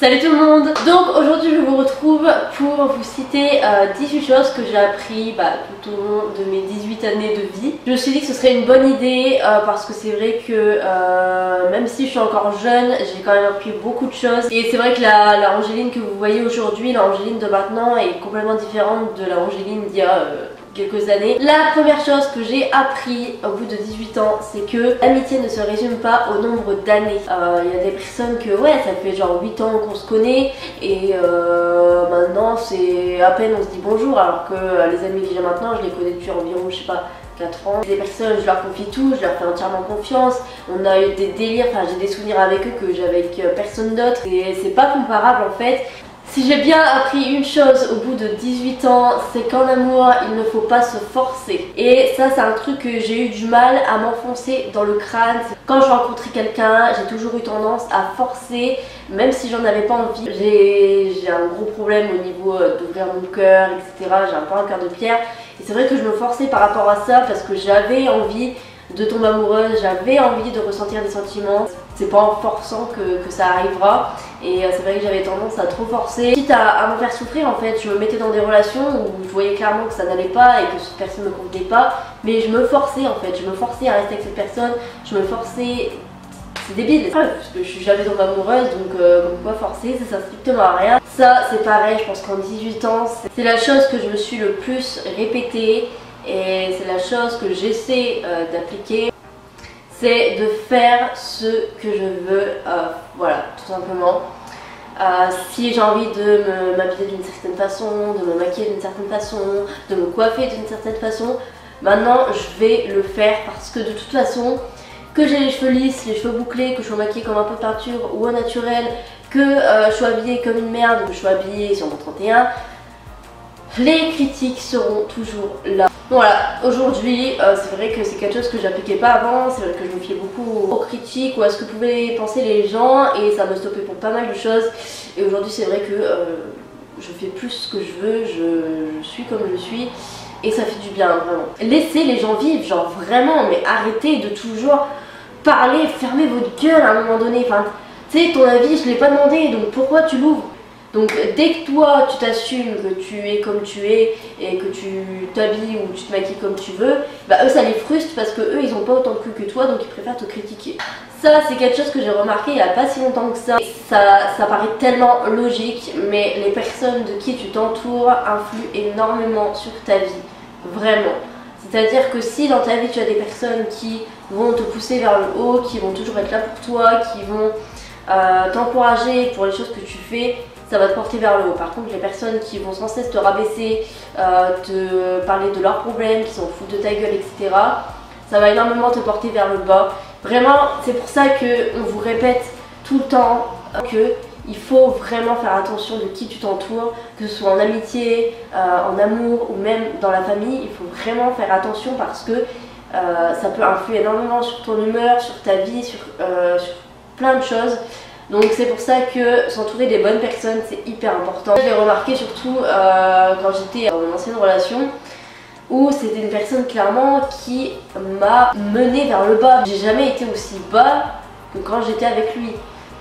Salut tout le monde. Donc aujourd'hui je vous retrouve pour vous citer 18 choses que j'ai appris tout au long de mes 18 années de vie. Je me suis dit que ce serait une bonne idée parce que c'est vrai que même si je suis encore jeune, j'ai quand même appris beaucoup de choses. Et c'est vrai que la Angéline que vous voyez aujourd'hui, la Angéline de maintenant est complètement différente de la Angéline d'il y a quelques années. La première chose que j'ai appris au bout de 18 ans, c'est que l'amitié ne se résume pas au nombre d'années. Il y a des personnes que ouais, ça fait genre 8 ans qu'on se connaît et maintenant c'est à peine on se dit bonjour, alors que les amis que j'ai maintenant, je les connais depuis environ, je sais pas, 4 ans. Des personnes, je leur confie tout, je leur fais entièrement confiance. On a eu des délires, enfin j'ai des souvenirs avec eux que j'avais avec personne d'autre. Et c'est pas comparable en fait. Si j'ai bien appris une chose au bout de 18 ans, c'est qu'en amour, il ne faut pas se forcer. Et ça, c'est un truc que j'ai eu du mal à m'enfoncer dans le crâne. Quand je rencontrais quelqu'un, j'ai toujours eu tendance à forcer, même si j'en avais pas envie. J'ai un gros problème au niveau d'ouvrir mon cœur, etc. J'ai un peu un cœur de pierre. Et c'est vrai que je me forçais par rapport à ça parce que j'avais envie de tomber amoureuse, j'avais envie de ressentir des sentiments. C'est pas en forçant que ça arrivera. Et c'est vrai que j'avais tendance à trop forcer. Quitte à me faire souffrir en fait, je me mettais dans des relations où je voyais clairement que ça n'allait pas et que cette personne ne me convenait pas. Mais je me forçais en fait, je me forçais à rester avec cette personne, je me forçais... C'est débile, parce que je suis jamais tombée amoureuse, donc quoi forcer, ça sert strictement à rien. Ça c'est pareil, je pense qu'en 18 ans, c'est la chose que je me suis le plus répétée. Et c'est la chose que j'essaie d'appliquer, c'est de faire ce que je veux, voilà, tout simplement. Si j'ai envie de m'habiller d'une certaine façon, de me maquiller d'une certaine façon, de me coiffer d'une certaine façon, maintenant je vais le faire parce que de toute façon, que j'ai les cheveux lisses, les cheveux bouclés, que je sois maquillée comme un pot de peinture ou au naturel, que je sois habillée comme une merde ou que je sois habillée sur mon 31, les critiques seront toujours là. Voilà, aujourd'hui, c'est vrai que c'est quelque chose que j'appliquais pas avant, c'est vrai que je me fiais beaucoup aux critiques ou à ce que pouvaient penser les gens et ça me stoppait pour pas mal de choses. Et aujourd'hui, c'est vrai que je fais plus ce que je veux, je suis comme je suis et ça fait du bien, vraiment. Laissez les gens vivre, genre vraiment, mais arrêtez de toujours parler, fermez votre gueule à un moment donné. Enfin, tu sais, ton avis, je l'ai pas demandé, donc pourquoi tu l'ouvres ? Donc dès que toi tu t'assumes que tu es comme tu es et que tu t'habilles ou tu te maquilles comme tu veux, eux ça les frustre parce que eux ils ont pas autant de cul que toi, donc ils préfèrent te critiquer. Ça c'est quelque chose que j'ai remarqué il y a pas si longtemps que ça. Ça paraît tellement logique, mais les personnes de qui tu t'entoures influent énormément sur ta vie, vraiment. C'est-à-dire que si dans ta vie tu as des personnes qui vont te pousser vers le haut, qui vont toujours être là pour toi, qui vont t'encourager pour les choses que tu fais, ça va te porter vers le haut. Par contre, les personnes qui vont sans cesse te rabaisser, te parler de leurs problèmes, qui s'en foutent de ta gueule, etc., ça va énormément te porter vers le bas. Vraiment, c'est pour ça qu'on vous répète tout le temps qu'il faut vraiment faire attention de qui tu t'entoures, que ce soit en amitié, en amour ou même dans la famille. Il faut vraiment faire attention parce que ça peut influer énormément sur ton humeur, sur ta vie, sur plein de choses. Donc c'est pour ça que s'entourer des bonnes personnes c'est hyper important. Je l'ai remarqué surtout quand j'étais dans mon ancienne relation où c'était une personne clairement qui m'a menée vers le bas. J'ai jamais été aussi bas que quand j'étais avec lui.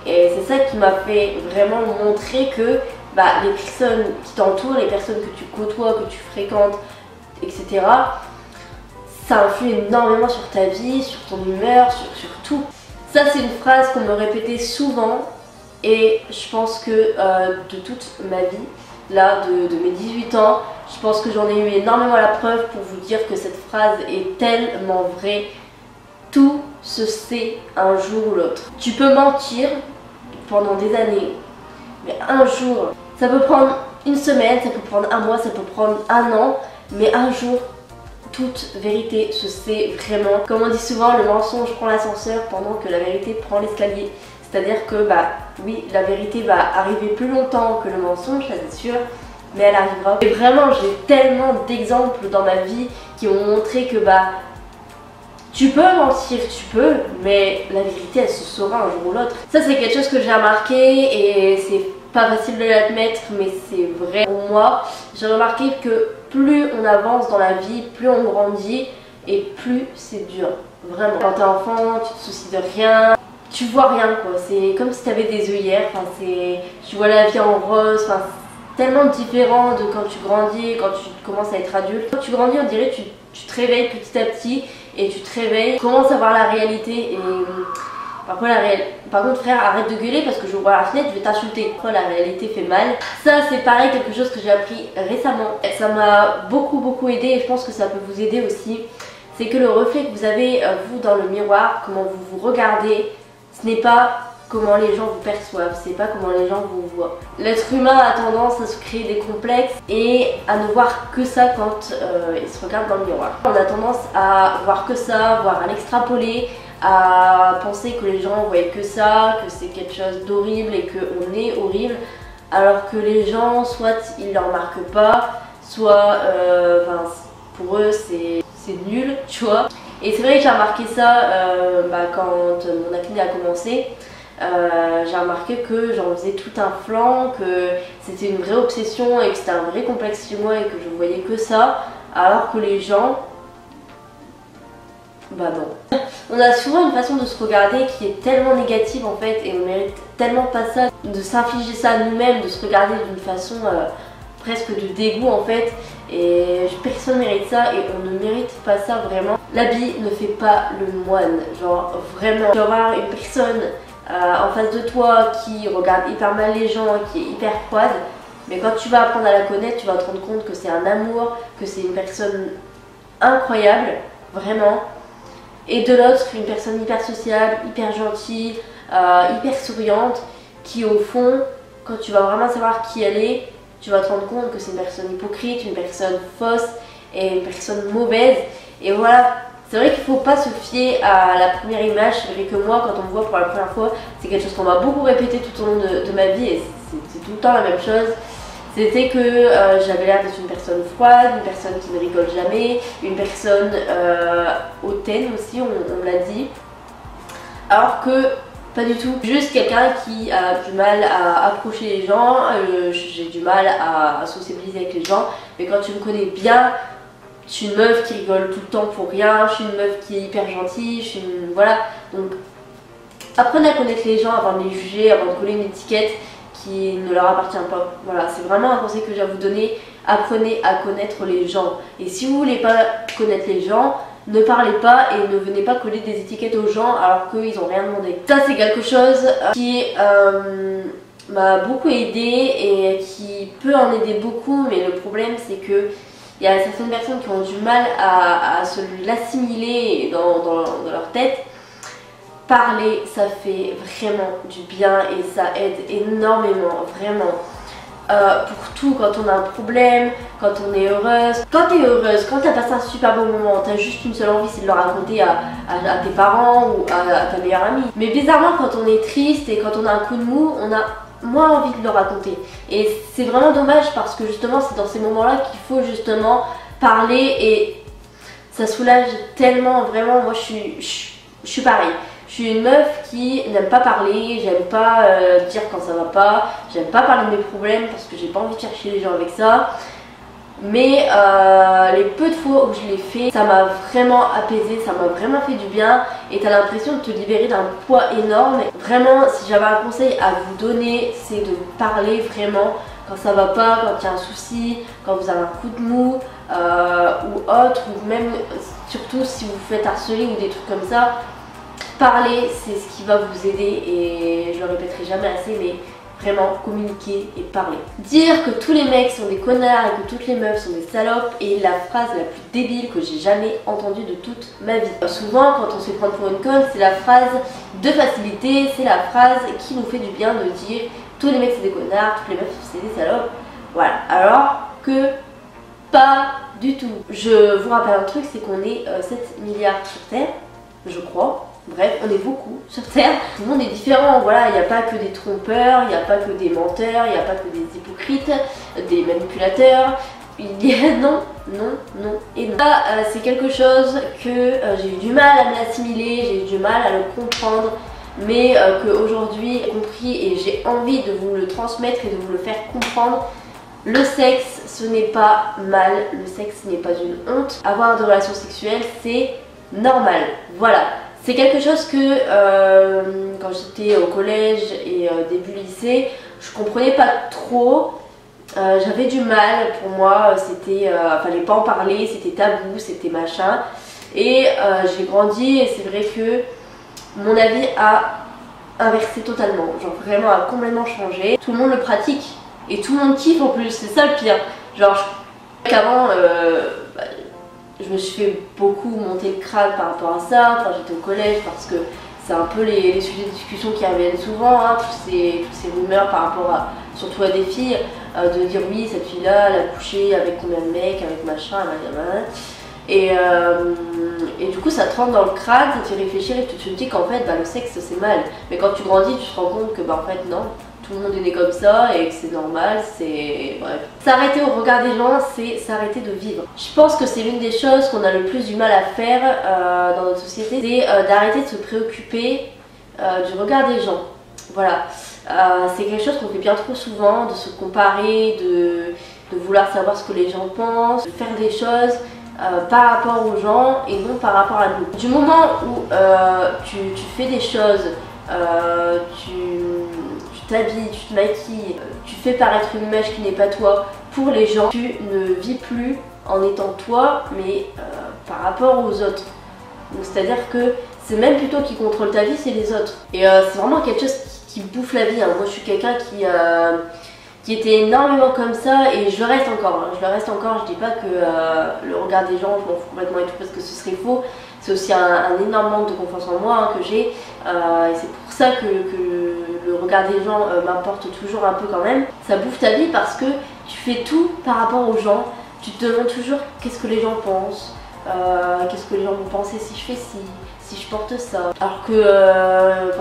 Et c'est ça qui m'a fait vraiment montrer que les personnes qui t'entourent, les personnes que tu côtoies, que tu fréquentes, etc., ça influe énormément sur ta vie, sur ton humeur, sur tout. Ça c'est une phrase qu'on me répétait souvent et je pense que de toute ma vie, là de mes 18 ans, je pense que j'en ai eu énormément la preuve pour vous dire que cette phrase est tellement vraie. Tout se sait un jour ou l'autre. Tu peux mentir pendant des années, mais un jour, ça peut prendre une semaine, ça peut prendre un mois, ça peut prendre un an, mais un jour, toute vérité se sait vraiment. Comme on dit souvent, le mensonge prend l'ascenseur pendant que la vérité prend l'escalier. C'est-à-dire que oui, la vérité va arriver plus longtemps que le mensonge, ça c'est sûr, mais elle arrivera. Et vraiment, j'ai tellement d'exemples dans ma vie qui ont montré que tu peux mentir, tu peux, mais la vérité elle se saura un jour ou l'autre. Ça c'est quelque chose que j'ai remarqué et c'est pas facile de l'admettre, mais c'est vrai pour moi. J'ai remarqué que plus on avance dans la vie, plus on grandit et plus c'est dur. Vraiment. Quand t'es enfant, tu te soucies de rien, tu vois rien quoi, c'est comme si tu avais des œillères, enfin, tu vois la vie en rose, enfin, c'est tellement différent de quand tu grandis, quand tu commences à être adulte. Quand tu grandis, on dirait que tu te réveilles petit à petit et tu te réveilles, tu commences à voir la réalité et par contre frère, arrête de gueuler parce que je vois la fenêtre, je vais t'insulter. La réalité fait mal. Ça c'est pareil, quelque chose que j'ai appris récemment. Ça m'a beaucoup aidé et je pense que ça peut vous aider aussi. C'est que le reflet que vous avez vous dans le miroir, comment vous vous regardez, ce n'est pas comment les gens vous perçoivent, c'est pas comment les gens vous voient. L'être humain a tendance à se créer des complexes et à ne voir que ça quand il se regarde dans le miroir. On a tendance à voir que ça, voire à l'extrapoler, à penser que les gens voient que ça, que c'est quelque chose d'horrible et qu'on est horrible, alors que les gens, soit ils ne le remarquent pas, soit pour eux c'est nul, tu vois. Et c'est vrai que j'ai remarqué ça quand mon acné a commencé. J'ai remarqué que j'en faisais tout un flanc, que c'était une vraie obsession et que c'était un vrai complexe chez moi et que je voyais que ça, alors que les gens, bah non. On a souvent une façon de se regarder qui est tellement négative en fait et on mérite tellement pas ça, de s'infliger ça à nous-mêmes, de se regarder d'une façon presque de dégoût en fait, et personne ne mérite ça et on ne mérite pas ça vraiment. L'habit ne fait pas le moine, genre vraiment. Tu vas avoir une personne en face de toi qui regarde hyper mal les gens, qui est hyper froide, mais quand tu vas apprendre à la connaître, tu vas te rendre compte que c'est un amour, que c'est une personne incroyable, vraiment. Et de l'autre, une personne hyper sociable, hyper gentille, hyper souriante, qui au fond, quand tu vas vraiment savoir qui elle est, tu vas te rendre compte que c'est une personne hypocrite, une personne fausse et une personne mauvaise. Et voilà, c'est vrai qu'il ne faut pas se fier à la première image. C'est vrai que moi, quand on me voit pour la première fois, c'est quelque chose qu'on m'a beaucoup répété tout au long de ma vie et c'est tout le temps la même chose. C'était que j'avais l'air d'être une personne froide, une personne qui ne rigole jamais, une personne hautaine aussi, on me l'a dit. Alors que pas du tout, juste quelqu'un qui a du mal à approcher les gens, j'ai du mal à sociabiliser avec les gens, mais quand tu me connais bien, je suis une meuf qui rigole tout le temps pour rien, je suis une meuf qui est hyper gentille, je suis une... voilà. Donc apprenez à connaître les gens avant de les juger, avant de coller une étiquette qui ne leur appartient pas. Voilà, c'est vraiment un conseil que j'ai à vous donner. Apprenez à connaître les gens. Et si vous voulez pas connaître les gens, ne parlez pas et ne venez pas coller des étiquettes aux gens alors qu'ils n'ont rien demandé. Ça c'est quelque chose qui m'a beaucoup aidé et qui peut en aider beaucoup, mais le problème c'est que il y a certaines personnes qui ont du mal à se l'assimiler dans leur tête. Parler, ça fait vraiment du bien et ça aide énormément, vraiment. Pour tout, quand on a un problème, quand on est heureuse. Quand tu es heureuse, quand tu as passé un super bon moment, tu as juste une seule envie, c'est de le raconter à tes parents ou à ta meilleure amie. Mais bizarrement, quand on est triste et quand on a un coup de mou, on a moins envie de le raconter. Et c'est vraiment dommage parce que justement, c'est dans ces moments-là qu'il faut justement parler et ça soulage tellement, vraiment. Moi, je suis pareil. Je suis une meuf qui n'aime pas parler, j'aime pas dire quand ça va pas, j'aime pas parler de mes problèmes parce que j'ai pas envie de chercher les gens avec ça. Mais les peu de fois où je l'ai fait, ça m'a vraiment apaisé, ça m'a vraiment fait du bien et t'as l'impression de te libérer d'un poids énorme. Vraiment, si j'avais un conseil à vous donner, c'est de parler vraiment quand ça va pas, quand il y a un souci, quand vous avez un coup de mou ou autre, ou même surtout si vous vous faites harceler ou des trucs comme ça. Parler, c'est ce qui va vous aider et je le répéterai jamais assez, mais vraiment communiquer et parler. Dire que tous les mecs sont des connards et que toutes les meufs sont des salopes est la phrase la plus débile que j'ai jamais entendue de toute ma vie. Souvent quand on se fait prendre pour une conne, c'est la phrase de facilité, c'est la phrase qui nous fait du bien de dire tous les mecs c'est des connards, toutes les meufs c'est des salopes. Voilà, alors que pas du tout. Je vous rappelle un truc, c'est qu'on est 7 milliards sur Terre, je crois. Bref, on est beaucoup sur Terre, tout le monde est différent, voilà, il n'y a pas que des trompeurs, il n'y a pas que des menteurs, il n'y a pas que des hypocrites, des manipulateurs, il y a non et non. Ça, c'est quelque chose que j'ai eu du mal à me l'assimiler, j'ai eu du mal à le comprendre, mais qu'aujourd'hui j'ai compris et j'ai envie de vous le transmettre et de vous le faire comprendre. Le sexe, ce n'est pas mal, le sexe n'est pas une honte. Avoir des relations sexuelles, c'est normal, voilà. C'est quelque chose que quand j'étais au collège et début lycée, je comprenais pas trop. J'avais du mal, pour moi c'était, fallait pas en parler, c'était tabou, c'était machin. Et j'ai grandi et c'est vrai que mon avis a inversé totalement, genre vraiment a complètement changé. Tout le monde le pratique et tout le monde kiffe en plus, c'est ça le pire. Genre qu'avant je me suis fait beaucoup monter le crâne par rapport à ça quand j'étais au collège parce que c'est un peu les sujets de discussion qui reviennent souvent, hein, toutes ces rumeurs par rapport à, surtout à des filles, de dire oui cette fille là elle a couché avec combien de mecs, avec machin, et du coup ça te rentre dans le crâne, ça te fait réfléchir et tu te dis qu'en fait le sexe c'est mal, mais quand tu grandis tu te rends compte que en fait non, tout le monde est né comme ça et que c'est normal, c'est... bref. S'arrêter au regard des gens, c'est s'arrêter de vivre. Je pense que c'est l'une des choses qu'on a le plus du mal à faire dans notre société, c'est d'arrêter de se préoccuper du regard des gens. Voilà. C'est quelque chose qu'on fait bien trop souvent, de se comparer, de vouloir savoir ce que les gens pensent, de faire des choses par rapport aux gens et non par rapport à nous. Du moment où tu fais des choses, tu t'habilles, tu te maquilles, tu fais paraître une image qui n'est pas toi pour les gens, tu ne vis plus en étant toi mais par rapport aux autres. C'est à dire que c'est même plutôt qui contrôle ta vie, c'est les autres. Et c'est vraiment quelque chose qui bouffe la vie, hein. Moi je suis quelqu'un qui était énormément comme ça et je le reste encore, hein. Je le reste encore, je dis pas que le regard des gens je m'en fous complètement et tout parce que ce serait faux. C'est aussi un énorme manque de confiance en moi, hein, que j'ai et c'est pour ça que le regard des gens m'importe toujours un peu quand même. Ça bouffe ta vie parce que tu fais tout par rapport aux gens, tu te demandes toujours qu'est-ce que les gens pensent, qu'est-ce que les gens vont penser si je fais ci, si je porte ça. Alors que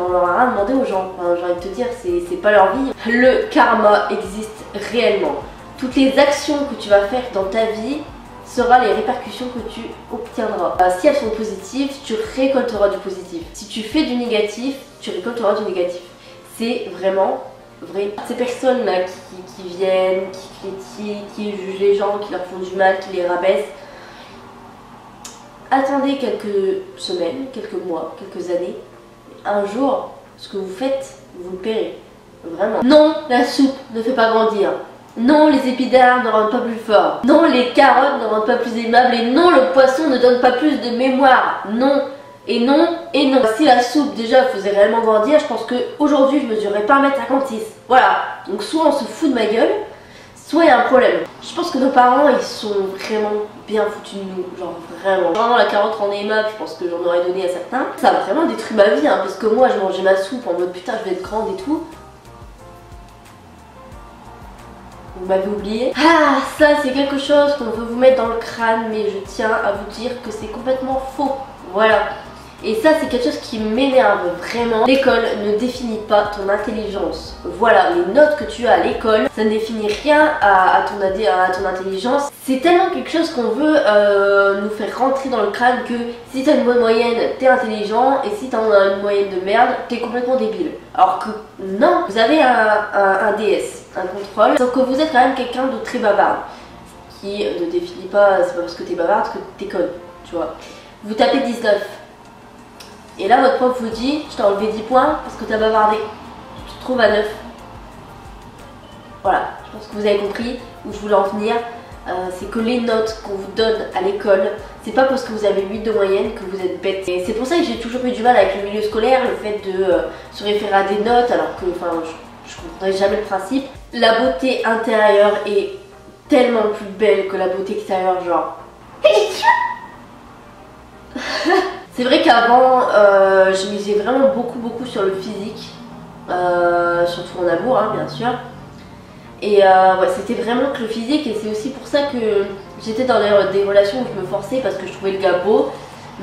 on leur a rien demandé aux gens, j'ai envie de te dire, c'est pas leur vie. Le karma existe réellement. Toutes les actions que tu vas faire dans ta vie sera les répercussions que tu obtiendras. Si elles sont positives, tu récolteras du positif. Si tu fais du négatif, tu récolteras du négatif. C'est vraiment vrai. Ces personnes-là qui viennent, qui critiquent, qui jugent les gens, qui leur font du mal, qui les rabaissent, attendez quelques semaines, quelques mois, quelques années. Un jour, ce que vous faites, vous le paierez. Vraiment. Non, la soupe ne fait pas grandir. Non, les épinards ne rendent pas plus fort. Non, les carottes ne rendent pas plus aimables. Et non, le poisson ne donne pas plus de mémoire. Non, et non, et non. Si la soupe déjà faisait réellement grandir, je pense qu'aujourd'hui je mesurerais pas 1m56. Voilà. Donc soit on se fout de ma gueule, soit il y a un problème. Je pense que nos parents ils sont vraiment bien foutus de nous. Genre vraiment. Vraiment la carotte rendait aimable, je pense que j'en aurais donné à certains. Ça a vraiment détruit ma vie, hein, parce que moi je mangeais ma soupe en mode putain je vais être grande et tout. Vous m'avez oublié. Ah, ça c'est quelque chose qu'on veut vous mettre dans le crâne, mais je tiens à vous dire que c'est complètement faux. Voilà. Et ça c'est quelque chose qui m'énerve vraiment. L'école ne définit pas ton intelligence. Voilà, les notes que tu as à l'école, ça ne définit rien à ton intelligence. C'est tellement quelque chose qu'on veut nous faire rentrer dans le crâne que si t'as une bonne moyenne, t'es intelligent, et si t'as une moyenne de merde, t'es complètement débile. Alors que non, vous avez un DS, un contrôle, sauf que vous êtes quand même quelqu'un de très bavard. Qui ne définit pas, c'est pas parce que t'es bavarde que t'es conne, tu vois. Vous tapez 19. Et là votre prof vous dit je t'ai enlevé 10 points parce que t'as bavardé. Tu te trouves à 9. Voilà, je pense que vous avez compris où je voulais en venir. C'est que les notes qu'on vous donne à l'école, c'est pas parce que vous avez 8 de moyenne que vous êtes bête. Et c'est pour ça que j'ai toujours eu du mal avec le milieu scolaire, le fait de se référer à des notes alors que je comprendrais jamais le principe. La beauté intérieure est tellement plus belle que la beauté extérieure, genre. C'est vrai qu'avant, je misais vraiment beaucoup sur le physique, surtout en amour, hein, bien sûr. Et ouais, c'était vraiment que le physique, et c'est aussi pour ça que j'étais dans des relations où je me forçais parce que je trouvais le gars beau,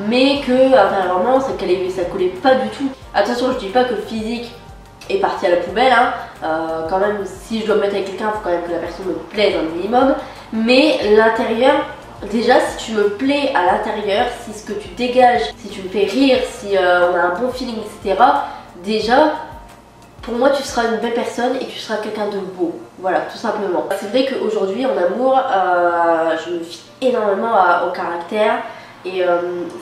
mais que intérieurement ça collait pas du tout. Attention, je dis pas que le physique est parti à la poubelle, hein. Quand même, si je dois me mettre avec quelqu'un, il faut quand même que la personne me plaise un minimum, mais l'intérieur. Déjà, si tu me plais à l'intérieur, si ce que tu dégages, si tu me fais rire, si on a un bon feeling, etc. Déjà, pour moi, tu seras une belle personne et tu seras quelqu'un de beau. Voilà, tout simplement. C'est vrai qu'aujourd'hui, en amour, je me fie énormément au caractère, Et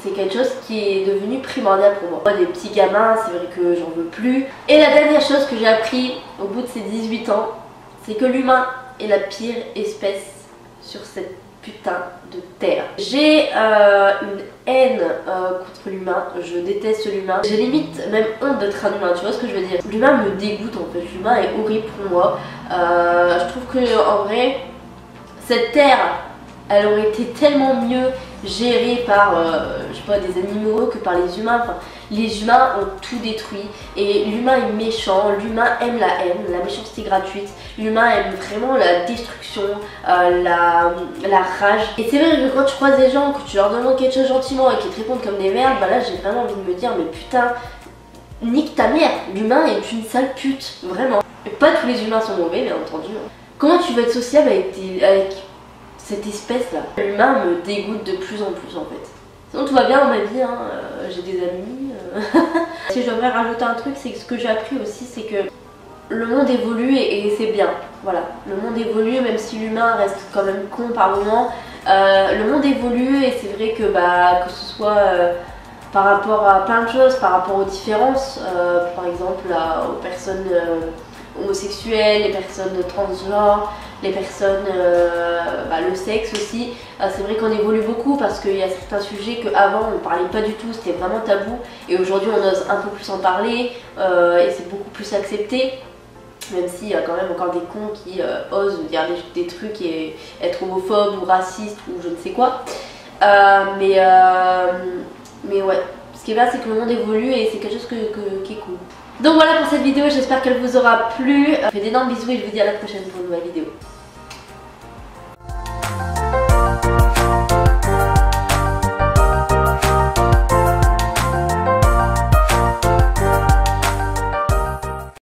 c'est quelque chose qui est devenu primordial pour moi. Des petits gamins, c'est vrai que j'en veux plus. Et la dernière chose que j'ai appris au bout de ces 18 ans, c'est que l'humain est la pire espèce sur cette putain de terre. J'ai une haine contre l'humain, je déteste l'humain. J'ai limite même honte d'être un humain, tu vois ce que je veux dire. L'humain me dégoûte en fait, l'humain est horrible pour moi. Je trouve que en vrai, cette terre, elle aurait été tellement mieux gérée par, je sais pas, des animaux que par les humains. Enfin, les humains ont tout détruit et l'humain est méchant, l'humain aime la méchanceté gratuite, l'humain aime vraiment la destruction, la rage. Et c'est vrai que quand tu croises des gens, que tu leur demandes quelque chose gentiment et qu'ils te répondent comme des merdes, bah là j'ai vraiment envie de me dire mais putain, nique ta mère, l'humain est une sale pute, vraiment. Et pas tous les humains sont mauvais bien entendu. Comment tu vas être sociable avec cette espèce là? L'humain me dégoûte de plus en plus en fait. Sinon tout va bien dans ma vie, hein. J'ai des amis. Si je devrais rajouter un truc, c'est que ce que j'ai appris aussi, c'est que le monde évolue et c'est bien. Voilà, le monde évolue même si l'humain reste quand même con par moment. Le monde évolue et c'est vrai que ce soit par rapport à plein de choses, par rapport aux différences, par exemple aux personnes homosexuelles, les personnes transgenres, les personnes, le sexe aussi. C'est vrai qu'on évolue beaucoup parce qu'il y a certains sujets qu'avant on parlait pas du tout, c'était vraiment tabou et aujourd'hui on ose un peu plus en parler et c'est beaucoup plus accepté. Même s'il y a quand même encore des cons qui osent dire des trucs et être homophobes ou racistes ou je ne sais quoi. Mais ouais, ce qui est bien c'est que le monde évolue et c'est quelque chose qui est cool. Donc voilà pour cette vidéo, j'espère qu'elle vous aura plu. Je vous fais d'énormes bisous et je vous dis à la prochaine pour une nouvelle vidéo.